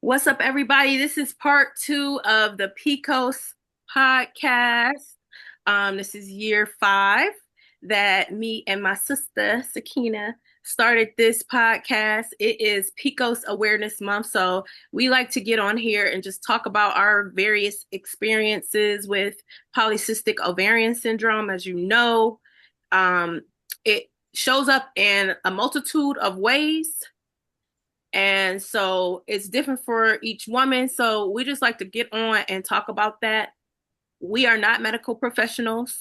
What's up, everybody? This is part two of the PCOS podcast. This is year five that me and my sister, Sakina, started this podcast. It is PCOS Awareness Month. So we like to get on here and just talk about our various experiences with polycystic ovarian syndrome. As you know, um, it shows up in a multitude of ways. And so it's different for each woman. So we just like to get on and talk about that. We are not medical professionals.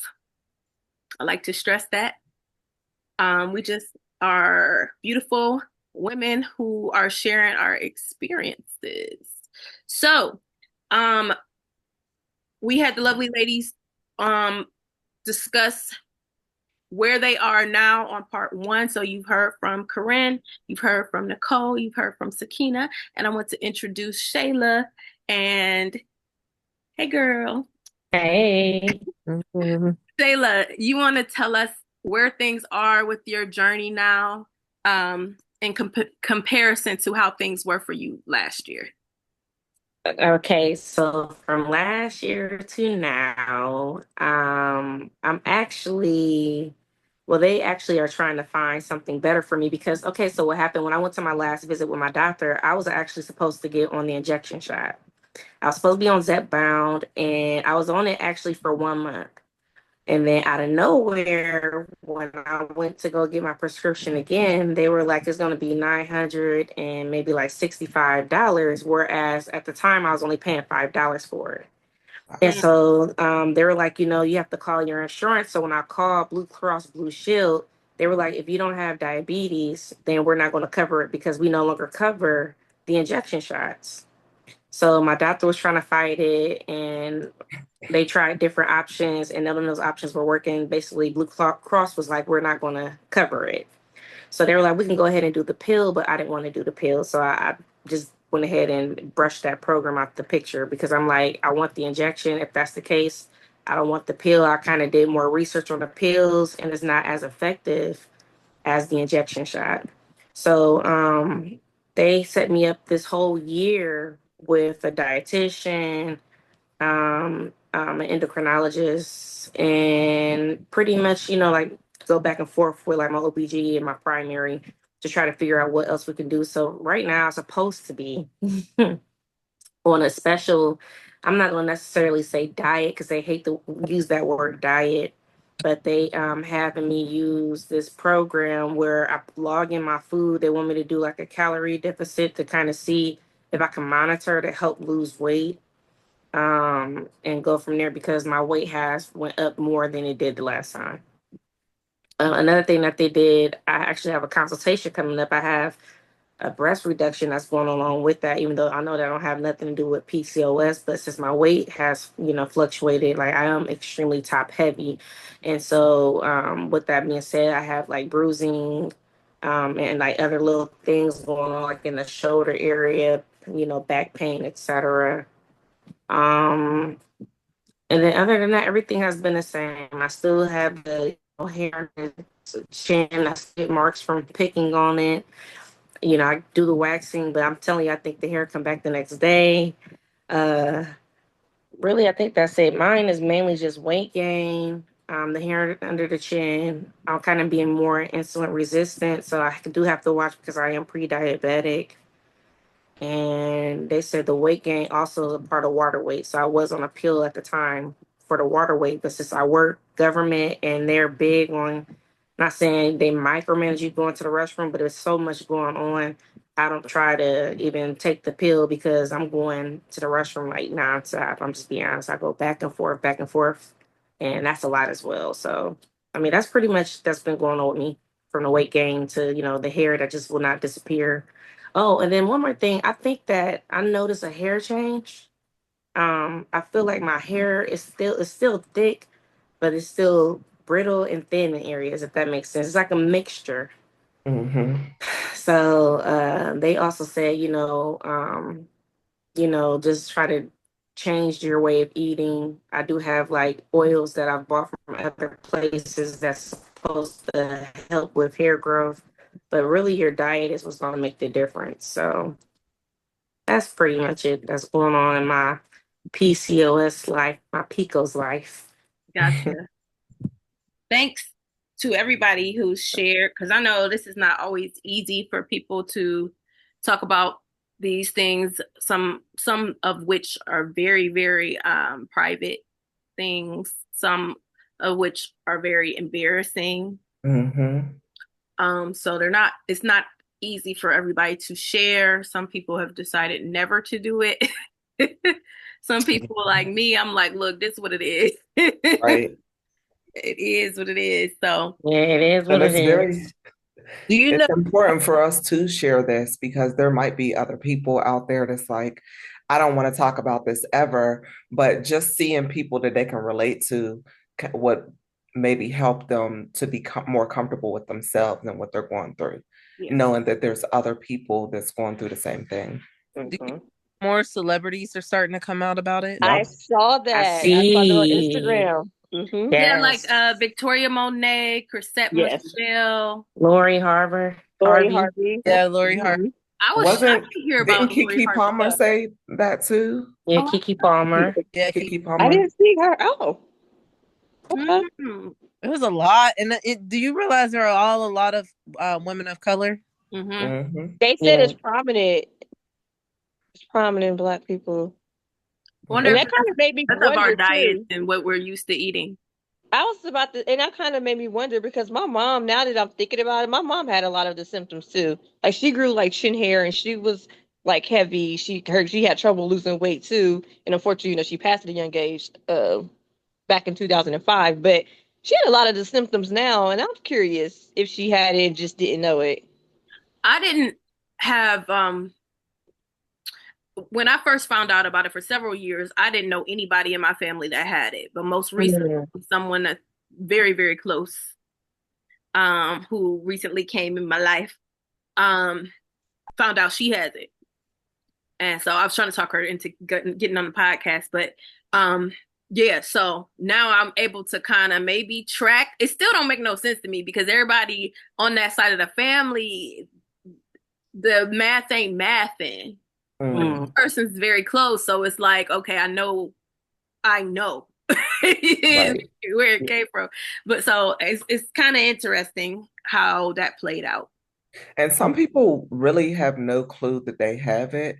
I like to stress that. We just are beautiful women who are sharing our experiences. So, um, we had the lovely ladies discuss where they are now on part one. So you've heard from Corinne, you've heard from Nicole, you've heard from Sakina, and I want to introduce Shayla. And hey, girl. Hey. Mhm. Shayla, you want to tell us where things are with your journey now, in comparison to how things were for you last year? Okay, so from last year to now, I'm actually, well, they actually are trying to find something better for me because, okay, so what happened when I went to my last visit with my doctor, I was actually supposed to get on the injection shot. I was supposed to be on Zepbound, and I was on it actually for 1 month. And then out of nowhere, when I went to go get my prescription again, they were like, it's going to be 900 and maybe like $65. Whereas at the time, I was only paying $5 for it. And Mm. so they were like, you have to call your insurance. So when I called Blue Cross Blue Shield, they were like, if you don't have diabetes, then we're not going to cover it because we no longer cover the injection shots. So my doctor was trying to fight it, and they tried different options, and none of those options were working. Basically, Blue Cross was like, "We're not going to cover it." So they were like, "We can go ahead and do the pill," but I didn't want to do the pill, so I just went ahead and brushed that program out the picture because I'm like, I want the injection. If that's the case, I don't want the pill. I kind of did more research on the pills, and it's not as effective as the injection shot. So they set me up this whole year with a dietitian, an endocrinologist, and pretty much, like go back and forth with like my OBG and my primary to try to figure out what else we can do. So right now, I'm supposed to be on a special, I'm not going to necessarily say diet because they hate to use that word diet, but they having me use this program where I log in my food. They want me to do like a calorie deficit to kind of see if I can monitor to help lose weight, and go from there because my weight has went up more than it did the last time. Another thing that they did, I actually have a consultation coming up. I have a breast reduction that's going along with that, even though I know that don't have nothing to do with PCOS, but since my weight has, fluctuated, like I am extremely top heavy. And so, with that being said, I have like bruising, and like other little things going on, like in the shoulder area, back pain, etc. Um, and then other than that, everything has been the same. I still have the hair and the chin. I still get marks from picking on it. I do the waxing, but I'm telling you, I think the hair come back the next day. Uh, Really, I think that's it. Mine is mainly just weight gain, the hair under the chin. I'm kind of being more insulin resistant, so I do have to watch because I am pre-diabetic. And they said the weight gain also is a part of water weight. So I was on a pill at the time for the water weight, but since I work government and they're big on, not saying they micromanage you going to the restroom, but there's so much going on. I don't try to even take the pill because I'm going to the restroom like nonstop. I'm just being honest. I go back and forth, and that's a lot as well. So, I mean, that's pretty much that's been going on with me from the weight gain to, the hair that just will not disappear. Oh, and then one more thing. I think that I noticed a hair change. I feel like my hair is still thick, but it's still brittle and thin in areas, if that makes sense. It's like a mixture. Hmm. So they also say, just try to change your way of eating. I do have like oils that I've bought from other places that's supposed to help with hair growth, but really your diet is what's going to make the difference. So That's pretty much it that's going on in my PCOS life, my PCOS life. Gotcha. Thanks to everybody who's shared, because I know this is not always easy for people to talk about these things, some of which are very, very private things, some of which are very embarrassing. Hmm. So they're not, it's not easy for everybody to share. Some people have decided never to do it. Some people like me, I'm like, look, this is what it is. Right. It is what it is. So Yeah, it is what And it it's is. Do you know? it's important for us to share this because there might be other people out there that's like, I don't want to talk about this ever, but just seeing people that they can relate to would maybe help them to be more comfortable with themselves and what they're going through, yeah. knowing that there's other people that's going through the same thing. Do you Hmm. more celebrities are starting to come out about it? I Yep. saw I that. I saw it on see. Instagram. Yeah, like Yes. Victoria Monet, Chrisette Yes. Michelle. Lori Harvey. Lori Harvey. Harvey. Yeah, Lori Hart. hmm I was shocked Wasn't, to hear didn't about Lori Kiki Harvey Palmer stuff. say that too? Yeah, Oh, Kiki Palmer. Yeah, Kiki I Palmer? didn't see her. Oh, okay. mm-hmm. it was a lot. And do you realize there are all a lot of women of color? Mm-hmm. Hmm. They said Yeah. it's prominent. It's prominent Black people, Wonder and if Yeah. that kind of made me that's of our wonder diet too. and what we're used to eating. I was about to, and that kind of made me wonder because my mom, now that I'm thinking about it, my mom had a lot of the symptoms too. Like she grew like chin hair, and she was like heavy. She had trouble losing weight too, and unfortunately, she passed at a young age. Back in 2005, but she had a lot of the symptoms now, and I'm curious if she had it and just didn't know it. I didn't have when I first found out about it for several years, I didn't know anybody in my family that had it. But most recently, Mm. someone that's very, very close, who recently came in my life, um, found out she has it. And so I was trying to talk her into getting on the podcast, but um, yeah. So now I'm able to kind of maybe track. It still don't make no sense to me because everybody on that side of the family, the math ain't mathing. Mm. Mm. Person's very close, so it's like, okay, I know where Right. it came from. But so it's kind of interesting how that played out. And some people really have no clue that they have it.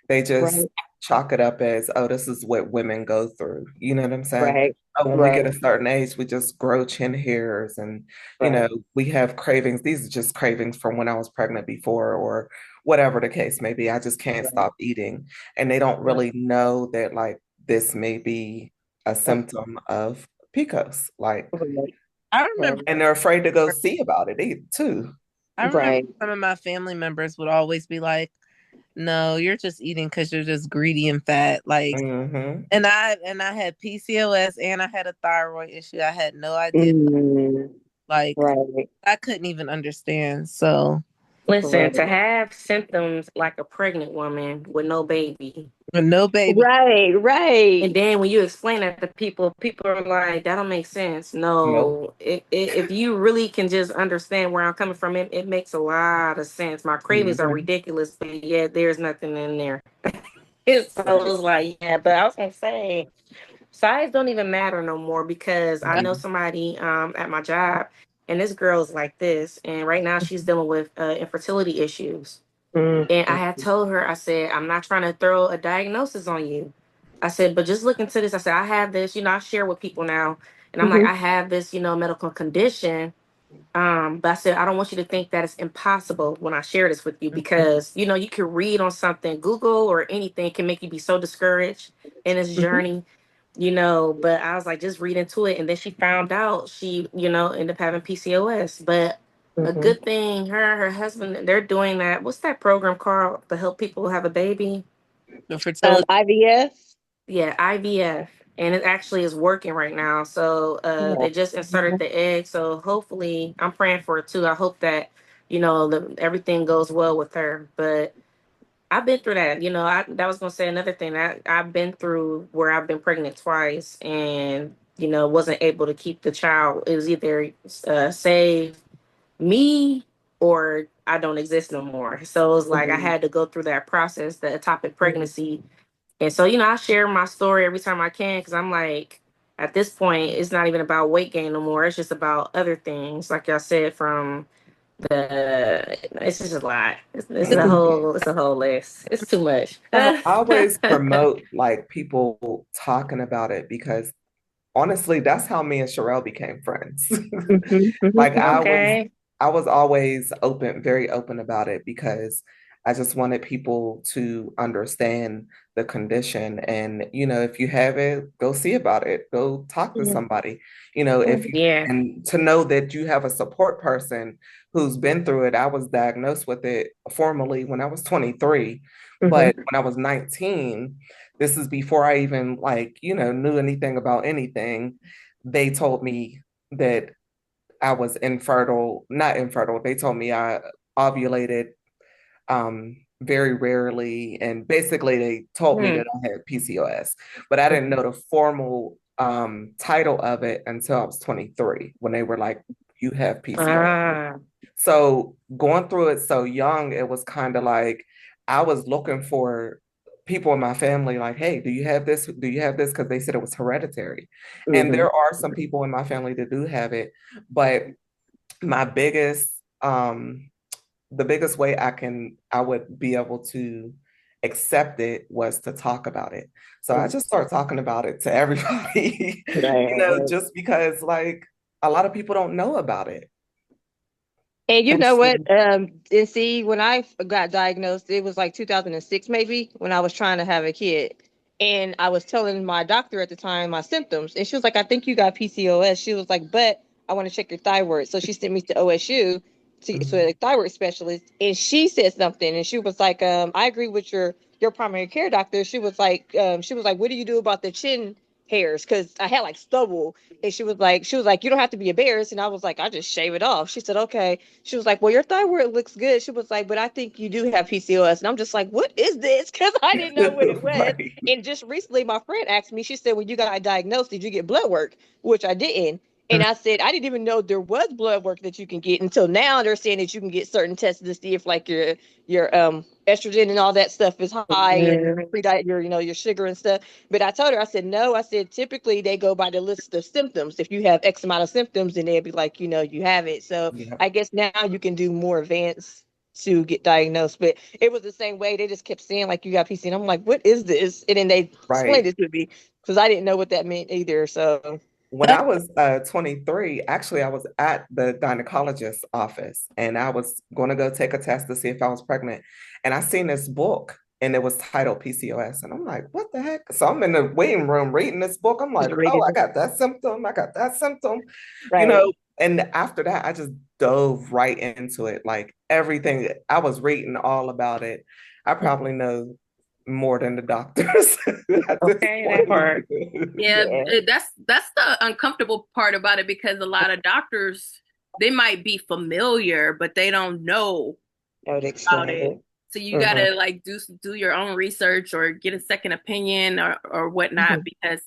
They just Right, chalk it up as, oh, this is what women go through. You know what I'm saying? right, Oh, when we right, get a certain age, we just grow chin hairs and, right, we have cravings. These are just cravings from when I was pregnant before or whatever the case may be. I just can't right, stop eating. And they don't right, really know that like this may be a symptom of PCOS. Like, right, I right, remember and they're afraid to go see about it too. I remember right. some of my family members would always be like, "No, you're just eating because you're just greedy and fat." Like, Hmm. and I had PCOS and I had a thyroid issue. I had no idea. Mm, Like, right, I couldn't even understand. So, Listen, right, to have symptoms like a pregnant woman with no baby. but no baby. right, And right. then when you explain that to people, people are like, that don't make sense. Nope. No, if you really can just understand where I'm coming from, it makes a lot of sense. My cravings are Mhm. ridiculous, but yeah, there's nothing in there. So it Right. was like, yeah, but I was gonna say, size don't even matter no more because I know Mhm. somebody at my job, and this girl's like this, and right now she's dealing with infertility issues. Mm, And I had told her, I said, I'm not trying to throw a diagnosis on you. I said, but just look into this. I said, I have this, I share with people now. And I'm like, mm-hmm, I have this, medical condition. But I said, I don't want you to think that it's impossible when I share this with you because, you can read on something, Google or anything can make you be so discouraged in this mm-hmm, journey, but I was like, just read into it. And then she found out she, ended up having PCOS. But a mm-hmm. good thing, her and her husband, they're doing that. What's that program called to help people have a baby? The fertility. IVS. Yeah, IVF. And it actually is working right now. So Yeah. they just inserted the egg. So hopefully, I'm praying for it too. I hope that, everything goes well with her. But I've been through that. That was gonna say another thing that I've been through where I've been pregnant twice and wasn't able to keep the child. It was either save me or I don't exist no more. So it was like I Mhm. had to go through that process, the ectopic Mhm. pregnancy. And so, I share my story every time I can because I'm like, at this point, it's not even about weight gain no more. It's just about other things. Like I said, from it's just a lot. It's a whole list. It's too much. I always promote like people talking about it because honestly, that's how me and Sherelle became friends. Like Okay. I was always open, very open about it because I just wanted people to understand the condition. And, if you have it, go see about it. Go talk to somebody, if you, Yeah. and to know that you have a support person who's been through it. I was diagnosed with it formally when I was 23, but Hmm. when I was 19, this is before I even like, knew anything about anything. They told me that I was infertile, not infertile. They told me I ovulated very rarely. And basically, they told me that I had PCOS, but I didn't know the formal title of it until I was 23 when they were like, you have PCOS. Ah. So going through it so young, it was kind of like I was looking for people in my family, like, hey, do you have this? Do you have this? Because they said it was hereditary. And Hmm. there are some people in my family that do have it, but my biggest the biggest way I would be able to accept it was to talk about it. So I just started talking about it to everybody, Right. just because like a lot of people don't know about it. And you know That's what? And see, when I got diagnosed, it was like 2006, maybe, when I was trying to have a kid. And I was telling my doctor at the time my symptoms. And she was like, I think you got PCOS. She was like, but I want to check your thyroid. So she sent me to OSU to Mhm. a thyroid specialist. And she said something. And she was like, I agree with your primary care doctor. She was like, what do you do about the chin hairs? Because I had like stubble. And she was like, you don't have to be embarrassed. And I was like, I just shave it off. She said, okay. She was like, well, your thyroid looks good. She was like, but I think you do have PCOS. And I'm just like, what is this? Because I didn't know what it was. Right. And just recently, my friend asked me, she said, when you got diagnosed, did you get blood work? Which I didn't. And I said, I didn't even know there was blood work that you can get until now. They're saying that you can get certain tests to see if like your estrogen and all that stuff is high and pre-diet your sugar and stuff. But I told her, I said, no, I said, typically they go by the list of symptoms. If you have X amount of symptoms, then they'll be like, you have it. So Yeah. I guess now you can do more advanced to get diagnosed. But it was the same way. They just kept saying like you got PC, and I'm like, what is this? And then they explained Right. it to me because I didn't know what that meant either. So When I was 23, actually, I was at the gynecologist's office and I was going to go take a test to see if I was pregnant. And I seen this book and it was titled PCOS. And I'm like, what the heck? So I'm in the waiting room reading this book. I'm just like, read oh, it. I got that symptom. I got that symptom, you Right. know. And after that, I just dove right into it. Like everything, I was reading all about it. I probably know more than the doctors at this okay. That point. part. Yeah, Yeah. that's the uncomfortable part about it because a lot of doctors they might be familiar, but they don't know I would about explain it. it. So you Mm-hmm. gotta like do your own research or get a second opinion or whatnot Mm-hmm. because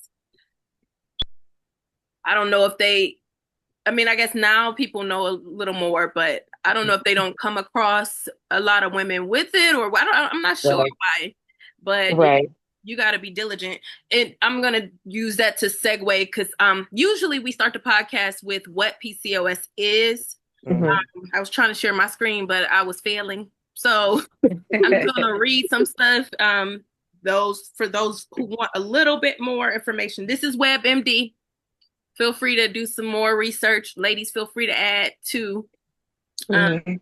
I don't know if they. I mean, I guess now people know a little more, but I don't know if they don't come across a lot of women with it or I'm not sure Right. why. But yeah, Right. you got to be diligent. And I'm gonna use that to segue because usually we start the podcast with what PCOS is. Mm-hmm. I was trying to share my screen, but I was failing. So I'm gonna read some stuff. Those for those who want a little bit more information. This is WebMD. Feel free to do some more research. Ladies, feel free to add too. Um, Mm-hmm.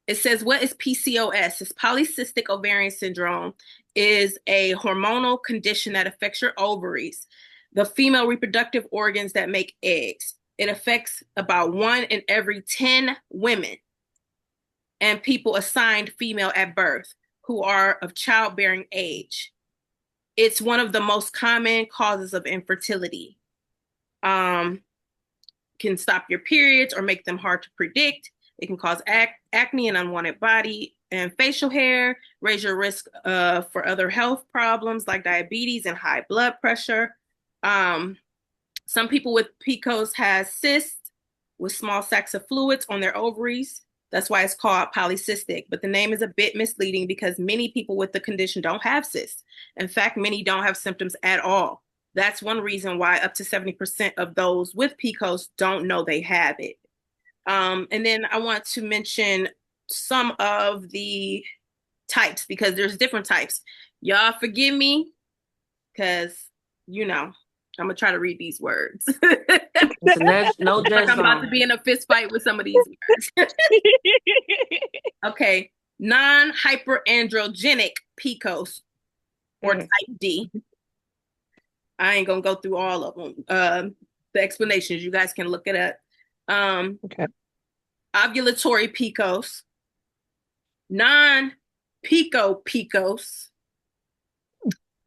it says, what is PCOS? It's polycystic ovarian syndrome is a hormonal condition that affects your ovaries, the female reproductive organs that make eggs. It affects about 1 in every 10 women and people assigned female at birth who are of childbearing age. It's one of the most common causes of infertility. Um, can stop your periods or make them hard to predict. It can cause acne and unwanted body and facial hair, raise your risk for other health problems like diabetes and high blood pressure. Um, some people with PCOS has cysts with small sacs of fluids on their ovaries. That's why it's called polycystic. But the name is a bit misleading because many people with the condition don't have cysts. In fact, many don't have symptoms at all. That's one reason why up to 70% of those with PCOS don't know they have it. And then I want to mention some of the types because there's different types. Y'all forgive me because, I'm going to try to read these words. It's no Like judge I'm about to zone. be in a fist fight with some of these words. Okay. Non-hyperandrogenic PCOS or type D. I ain't going to go through all of them. The explanations, you guys can look it up. Okay. Ovulatory PCOS, non-pico PCOS,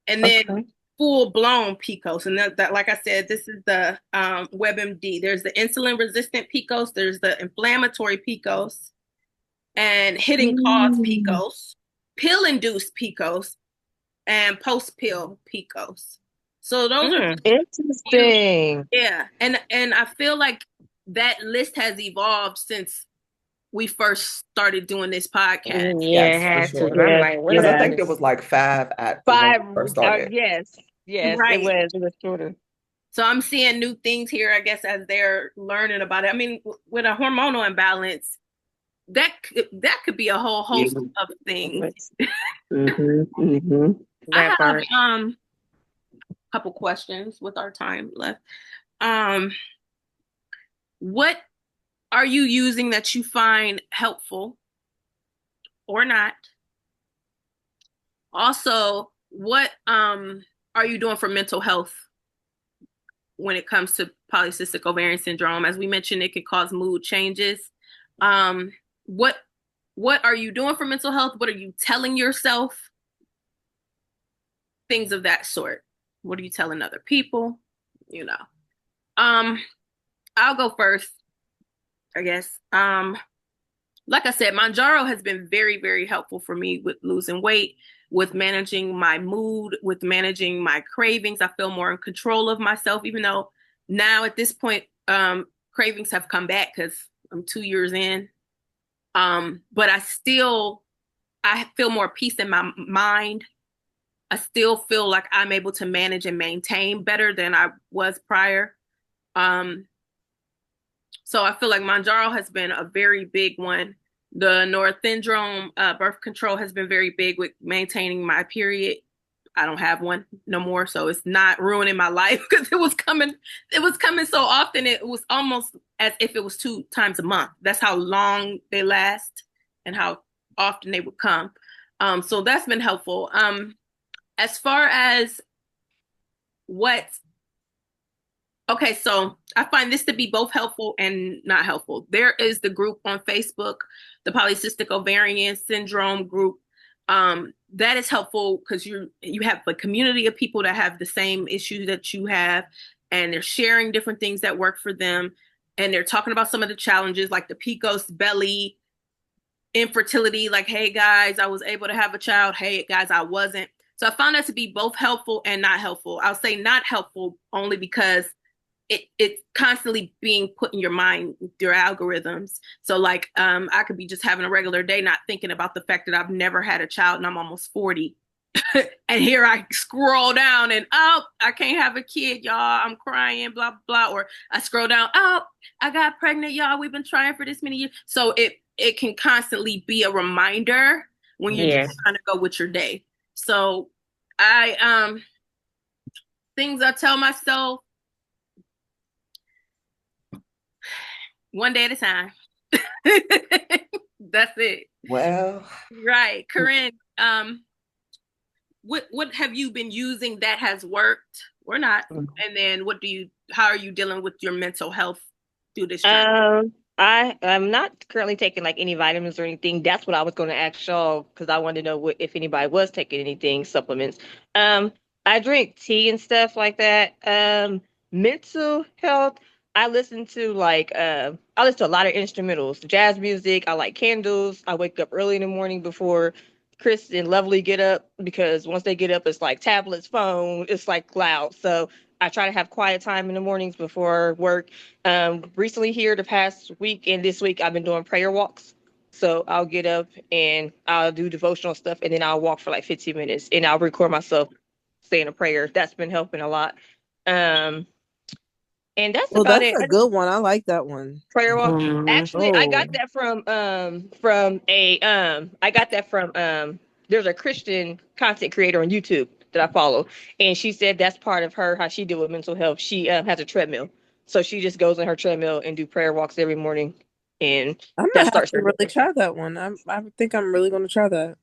and then full-blown PCOS. And that, like I said, this is the WebMD. There's the insulin-resistant PCOS. There's the inflammatory PCOS, and hidden cause PCOS, pill-induced PCOS, and post-pill PCOS. So those are interesting. yeah, and I feel like that list has evolved since we first started doing this podcast. Yeah, it Yes, for had to. sure. I'm like, what Because is I think it this? was like 5 at when Five. we first started. Yes, Right. It was shorter. So I'm seeing new things here, I guess, as they're learning about it. I mean, with a hormonal imbalance, that could be a whole host of things. I That have part. a couple questions with our time left. What are you using that you find helpful or not? Also, what are you doing for mental health when it comes to polycystic ovarian syndrome? As we mentioned, it could cause mood changes. What are you doing for mental health? What are you telling yourself? Things of that sort. What are you telling other people? I'll go first, I guess. Like I said, Manjaro has been very, very helpful for me with losing weight, with managing my mood, with managing my cravings. I feel more in control of myself, even though now at this point, cravings have come back because I'm 2 years in. But I feel more peace in my mind. I still feel like I'm able to manage and maintain better than I was prior. So I feel like Manjaro has been a very big one. The norethindrome birth control has been very big with maintaining my period. I don't have one no more, so it's not ruining my life because it was coming so often. It was almost as if it was 2 times a month. That's how long they last and how often they would come. So that's been helpful. As far as okay, so I find this to be both helpful and not helpful. There is the group on Facebook, the Polycystic Ovarian Syndrome group. That is helpful because you have a community of people that have the same issues that you have, and they're sharing different things that work for them, and they're talking about some of the challenges like the PCOS, belly, infertility. Like, hey guys, I was able to have a child. Hey guys, I wasn't. So I found that to be both helpful and not helpful. I'll say not helpful only because it's constantly being put in your mind with your algorithms. So like I could be just having a regular day, not thinking about the fact that I've never had a child and I'm almost 40. And here I scroll down and I can't have a kid, y'all. I'm crying, blah, blah. Or I scroll down, I got pregnant, y'all. We've been trying for this many years. So it can constantly be a reminder when you're just trying to go with your day. So things I tell myself, one day at a time. That's it. Well, right. Corinne, what have you been using that has worked or not? And then how are you dealing with your mental health through this journey? I'm not currently taking like any vitamins or anything. That's what I was going to ask y'all because I wanted to know if anybody was taking anything, supplements. I drink tea and stuff like that. Mental health, I listen to I listen to a lot of instrumentals, jazz music. I like candles. I wake up early in the morning before Chris and Lovely get up because once they get up, it's like tablets, phone, it's like loud. So I try to have quiet time in the mornings before work. Recently here, the past week and this week, I've been doing prayer walks. So I'll get up and I'll do devotional stuff, and then I'll walk for like 15 minutes, and I'll record myself saying a prayer. That's been helping a lot. Um, and that's Well, about that's it. a good one. I like that one. Prayer walk. Hmm. Actually, I got Oh, that from a I got that from there's a Christian content creator on YouTube that I follow, and she said that's part of her how she deal with mental health. She has a treadmill, so she just goes on her treadmill and do prayer walks every morning, and I'm that gonna have starts to her really day. try that one. I think I'm really gonna try that.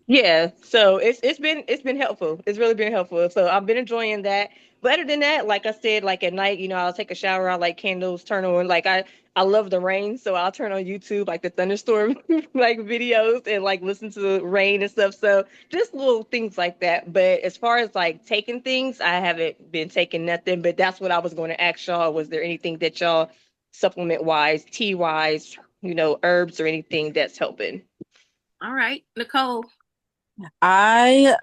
Yeah, so it's been helpful. It's really been helpful. So I've been enjoying that. But other than that, like I said, like at night, I'll take a shower. I like candles, turn on. Like I love the rain, so I'll turn on YouTube like the thunderstorm like videos and like listen to the rain and stuff. So just little things like that. But as far as like taking things, I haven't been taking nothing. But that's what I was going to ask y'all. Was there anything that y'all supplement wise, tea wise, herbs or anything that's helping? All right, Nicole. I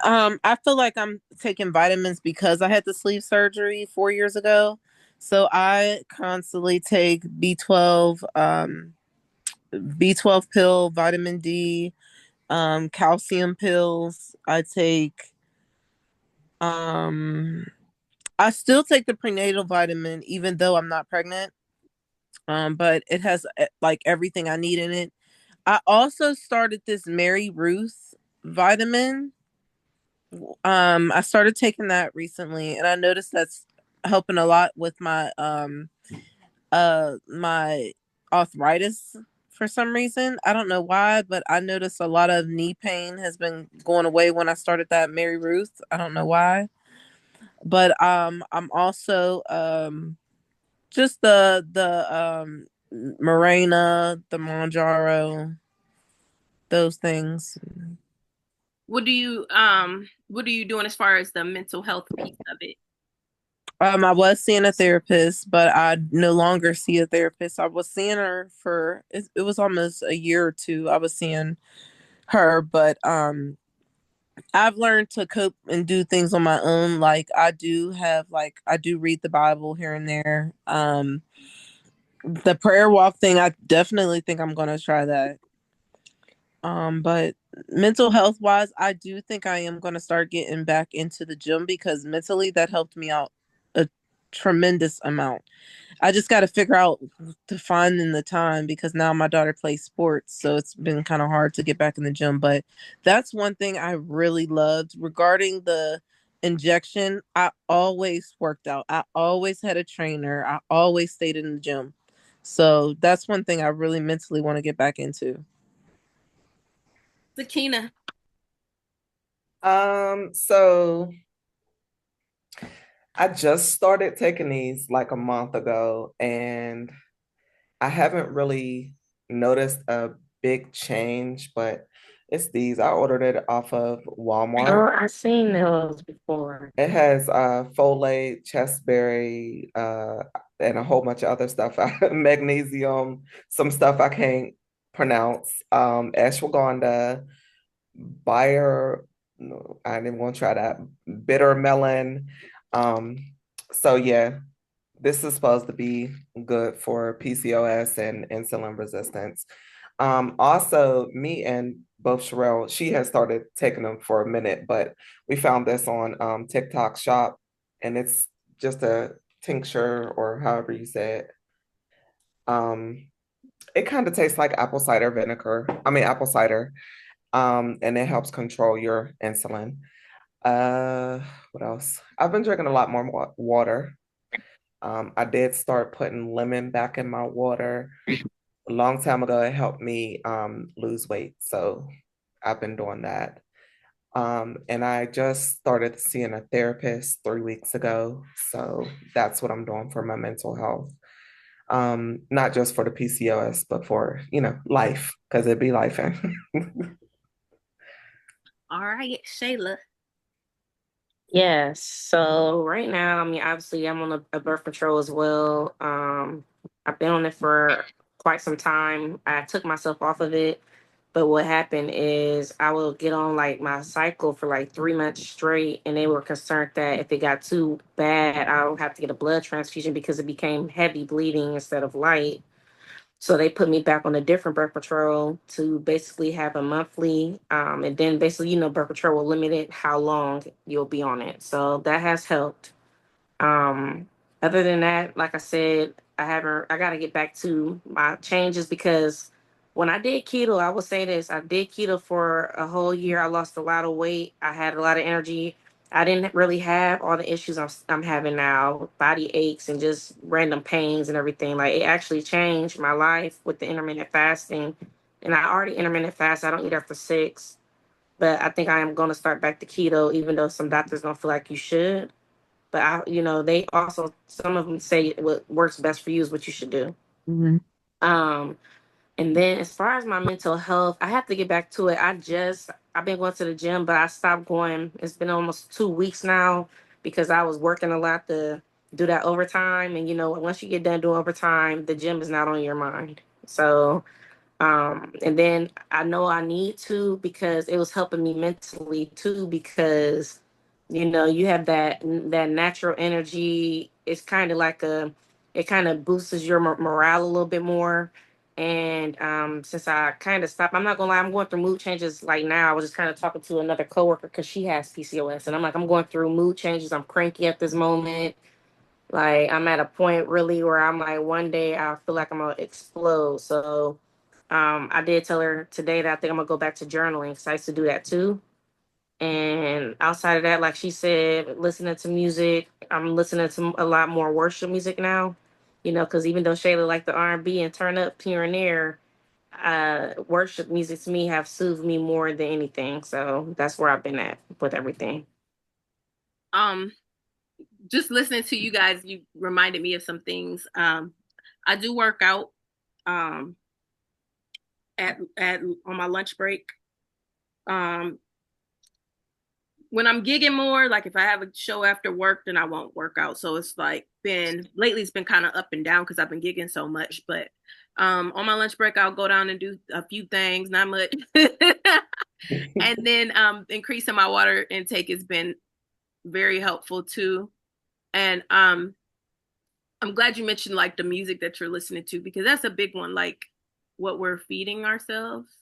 feel like I'm taking vitamins because I had the sleeve surgery 4 years ago. So I constantly take B12 pill, vitamin D, calcium pills. Um I still take the prenatal vitamin even though I'm not pregnant. But it has like everything I need in it. I also started this Mary Ruth vitamin. I started taking that recently, and I noticed that's helping a lot with my arthritis for some reason. I don't know why, but I noticed a lot of knee pain has been going away when I started that Mary Ruth. I don't know why. But I'm also just the Morena, the Monjaro, those things. What are you doing as far as the mental health piece of it? I was seeing a therapist, but I no longer see a therapist. I was seeing her for it was almost a year or two. I was seeing her, but I've learned to cope and do things on my own. Like I do read the Bible here and there. The prayer walk thing, I definitely think I'm gonna try that. But mental health wise, I do think I am gonna start getting back into the gym because mentally that helped me out a tremendous amount. I just got to figure out to find in the time because now my daughter plays sports, so it's been kind of hard to get back in the gym. But that's one thing I really loved regarding the injection. I always worked out. I always had a trainer. I always stayed in the gym. So that's one thing I really mentally want to get back into. Sakina. So I just started taking these like a month ago, and I haven't really noticed a big change, but it's these. I ordered it off of Walmart. Oh, I seen those before. It has folate, chestberry, and a whole bunch of other stuff. Magnesium, some stuff I can't pronounce. Ashwagandha, Bayer, no, I didn't want to try that. Bitter melon. Um, so yeah, this is supposed to be good for PCOS and insulin resistance. Also, me and both Sherelle, she has started taking them for a minute, but we found this on TikTok Shop, and it's just a tincture or however you say it. Um, it kind of tastes like apple cider vinegar. I mean, apple cider. And it helps control your insulin. Uh, what else? I've been drinking a lot more water. I did start putting lemon back in my water a long time ago. It helped me lose weight. So I've been doing that. And I just started seeing a therapist 3 weeks ago. So that's what I'm doing for my mental health. Not just for the PCOS, but for, life, because it'd be life. All right, Shayla. Yes. So right now, I mean, obviously, I'm on a birth control as well. I've been on it for quite some time. I took myself off of it, but what happened is I will get on like my cycle for like 3 months straight, and they were concerned that if it got too bad, I would have to get a blood transfusion because it became heavy bleeding instead of light. So they put me back on a different birth control to basically have a monthly, and then basically, birth control will limit it how long you'll be on it. So that has helped. Um, Other than that, like I said, I got to get back to my changes because when I did keto, I will say this, I did keto for a whole year. I lost a lot of weight. I had a lot of energy. I didn't really have all the issues I'm having now, body aches and just random pains and everything. Like it actually changed my life with the intermittent fasting. And I already intermittent fast. I don't eat after 6, but I think I am going to start back to keto, even though some doctors don't feel like you should. But they also, some of them say what works best for you is what you should do. Hmm. Um, and then as far as my mental health, I have to get back to it. I've been going to the gym, but I stopped going. It's been almost 2 weeks now because I was working a lot to do that overtime. And once you get done doing overtime, the gym is not on your mind. So and then I know I need to because it was helping me mentally too because you have that natural energy. It's kind of like it kind of boosts your morale a little bit more. And since I kind of stopped, I'm not gonna lie, I'm going through mood changes. Like now, I was just kind of talking to another coworker because she has PCOS, and I'm like, I'm going through mood changes. I'm cranky at this moment. Like I'm at a point really where I'm like, one day I feel like I'm gonna explode. So I did tell her today that I think I'm gonna go back to journaling because I used to do that too. And outside of that, like she said, listening to music, I'm listening to a lot more worship music now. Because even though Shayla liked the R&B and turn up here and there, worship music to me have soothed me more than anything. So that's where I've been at with everything. Um, just listening to you guys, you reminded me of some things. I do work out um at on my lunch break. Um, when I'm gigging more, like if I have a show after work, then I won't work out. So it's like been lately it's been kind of up and down because I've been gigging so much. But on my lunch break, I'll go down and do a few things, not much. And then increasing my water intake has been very helpful too. And I'm glad you mentioned like the music that you're listening to because that's a big one, like what we're feeding ourselves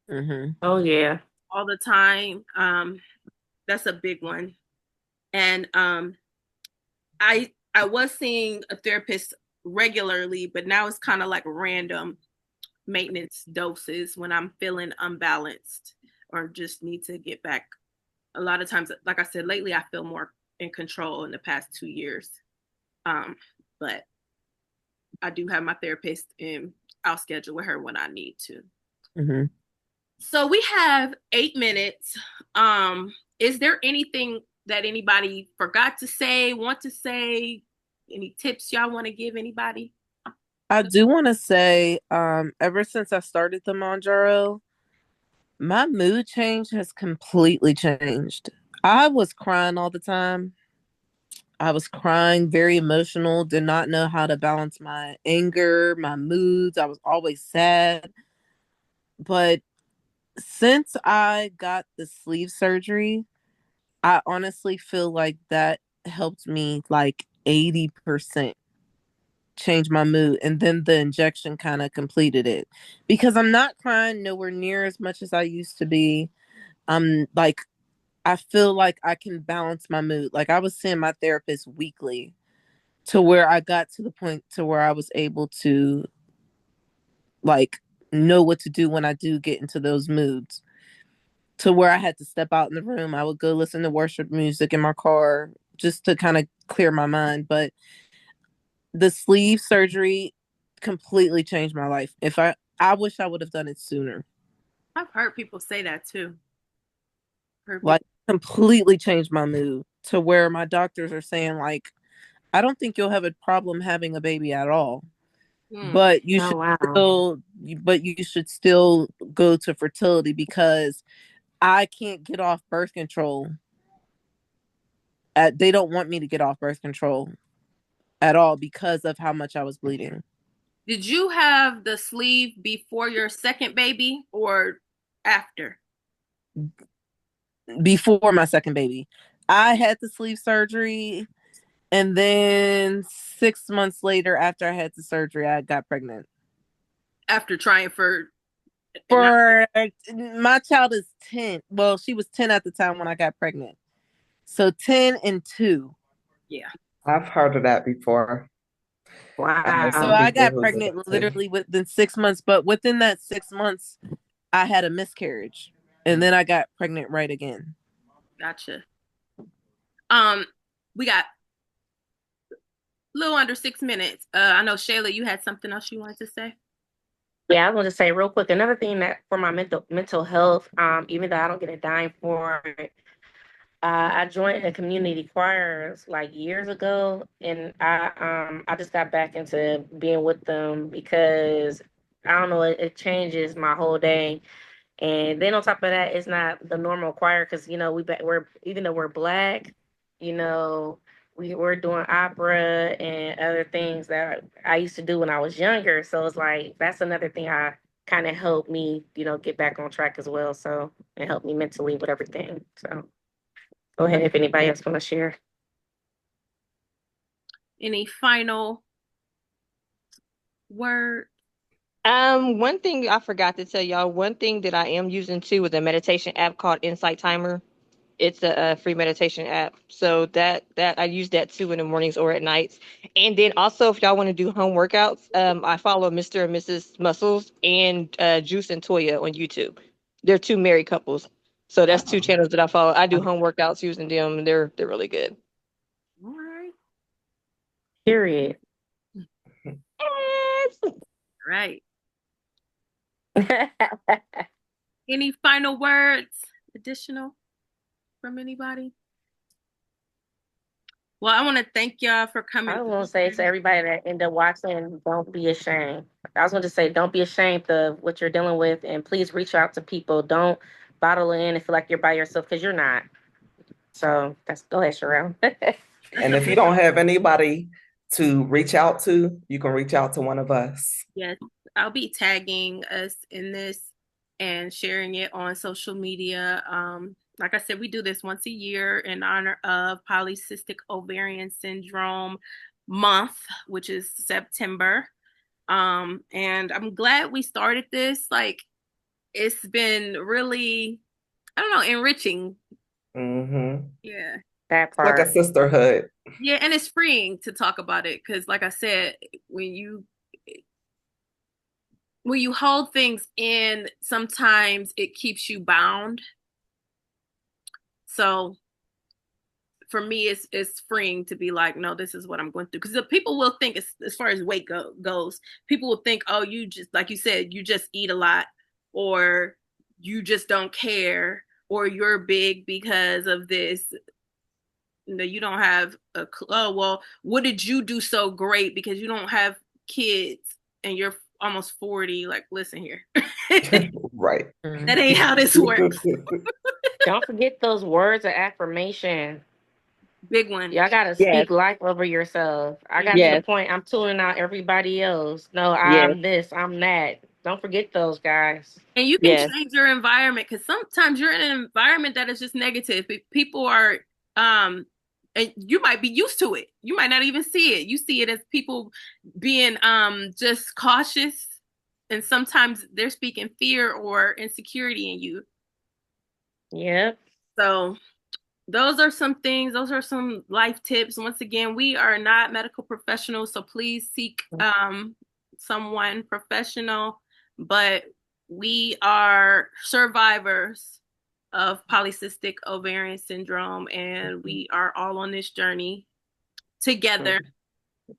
Hmm. Oh yeah. all the time. That's a big one. And I was seeing a therapist regularly, but now it's kind of like random maintenance doses when I'm feeling unbalanced or just need to get back. A lot of times, like I said, lately I feel more in control in the past 2 years. But I do have my therapist and I'll schedule with her when I need to. Hmm. So we have 8 minutes. Is there anything that anybody forgot to say, want to say? Any tips y'all want to give anybody? I do want to say, ever since I started the Monjaro, my mood change has completely changed. I was crying all the time. I was crying, very emotional, did not know how to balance my anger, my moods. I was always sad. But since I got the sleeve surgery, I honestly feel like that helped me like 80% change my mood. And then the injection kind of completed it because I'm not crying nowhere near as much as I used to be. I'm like, I feel like I can balance my mood. Like I was seeing my therapist weekly to where I got to the point to where I was able to like know what to do when I do get into those moods. To where I had to step out in the room, I would go listen to worship music in my car just to kind of clear my mind. But the sleeve surgery completely changed my life. If I wish I would have done it sooner. I've heard people say that too. Heard Like people. completely changed my mood to where my doctors are saying like I don't think you'll have a problem having a baby at all. Hmm. But you Oh should wow. still you should still go to fertility because I can't get off birth control. They don't want me to get off birth control at all because of how much I was bleeding. Did you have the sleeve before your second baby or after? Before my second baby, I had the sleeve surgery, and then 6 months later, after I had the surgery, I got pregnant. after trying for not, For my child is 10. Well, she was 10 at the time when I got pregnant. So 10 and 2. yeah. I've heard of that before. I know So some Wow. I people got who's pregnant addicted. literally within 6 months, but within that 6 months, I had a miscarriage. And then I got pregnant right again. Gotcha. We got a little under 6 minutes. I know Shayla, you had something else you wanted to say. Yeah, I was going to say real quick, another thing that for my mental health, even though I don't get a dime for it, I joined a community choirs like years ago, and I just got back into being with them because I don't know, it changes my whole day. And then on top of that, it's not the normal choir because we're even though we're black, you know, we're doing opera and other things that I used to do when I was younger. So it's like that's another thing I kind of helped me, get back on track as well. So it helped me mentally with everything. So go ahead if anybody else want to share. Any final word? One thing I forgot to tell y'all, one thing that I am using too is a meditation app called Insight Timer. It's a free meditation app. So that I use that too in the mornings or at nights. And then also if y'all want to do home workouts, I follow Mr. and Mrs. Muscles and Juice and Toya on YouTube. They're two married couples. So that's two channels that I follow. I do home workouts using them and they're really good. All right. Period. Yes. Right. Any final words additional from anybody? Well, I want to thank y'all for coming I was through gonna say to here. everybody that ended up watching, don't be ashamed. I was gonna say, don't be ashamed of what you're dealing with, and please reach out to people. Don't bottle it in and feel like you're by yourself because you're not. So that's go ahead, Sherelle. That's And a if you big don't have anybody to reach out to, you can reach out to one of us. yes. I'll be tagging us in this and sharing it on social media. Like I said, we do this once a year in honor of polycystic ovarian syndrome month, which is September. And I'm glad we started this. Like, it's been really, I don't know, enriching. Mm-hmm. Yeah. That Like a part. sisterhood. Yeah, and it's freeing to talk about it because, like I said, when you when you hold things in, sometimes it keeps you bound. So for me, it's freeing to be like, no, this is what I'm going through. Because the people will think, as far as goes, people will think, oh, you just like you said, you just eat a lot, or you just don't care, or you're big because of this. No, you don't have a. Oh well, what did you do so great because you don't have kids and you're almost 40? Like, listen here, Right. that Mhm. ain't how this works. Don't forget those words of affirmation. Big one. Y'all gotta Yes. speak life over yourself. I got to the Mhm. Yes. point I'm tuning out everybody else. No, Yes. I'm this, I'm that. Don't forget those guys. And you can Yes. change your environment because sometimes you're in an environment that is just negative. People are, and you might be used to it. You might not even see it. You see it as people being just cautious, and sometimes they're speaking fear or insecurity in you. Yep. So those are some things, those are some life tips. Once again, we are not medical professionals, so please seek someone professional, but we are survivors of polycystic ovarian syndrome, and we are all on this journey together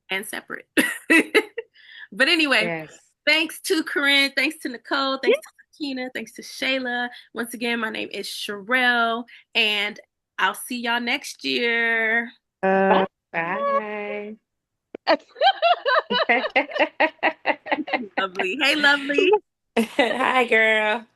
and separate. But anyway, Yes. thanks to Corinne, thanks to Nicole, thanks to Sakina, thanks to Shayla. Once again, my name is Sherelle, and I'll see y'all next year. Bye. Bye. Lovely. Hey, lovely. Hi, girl.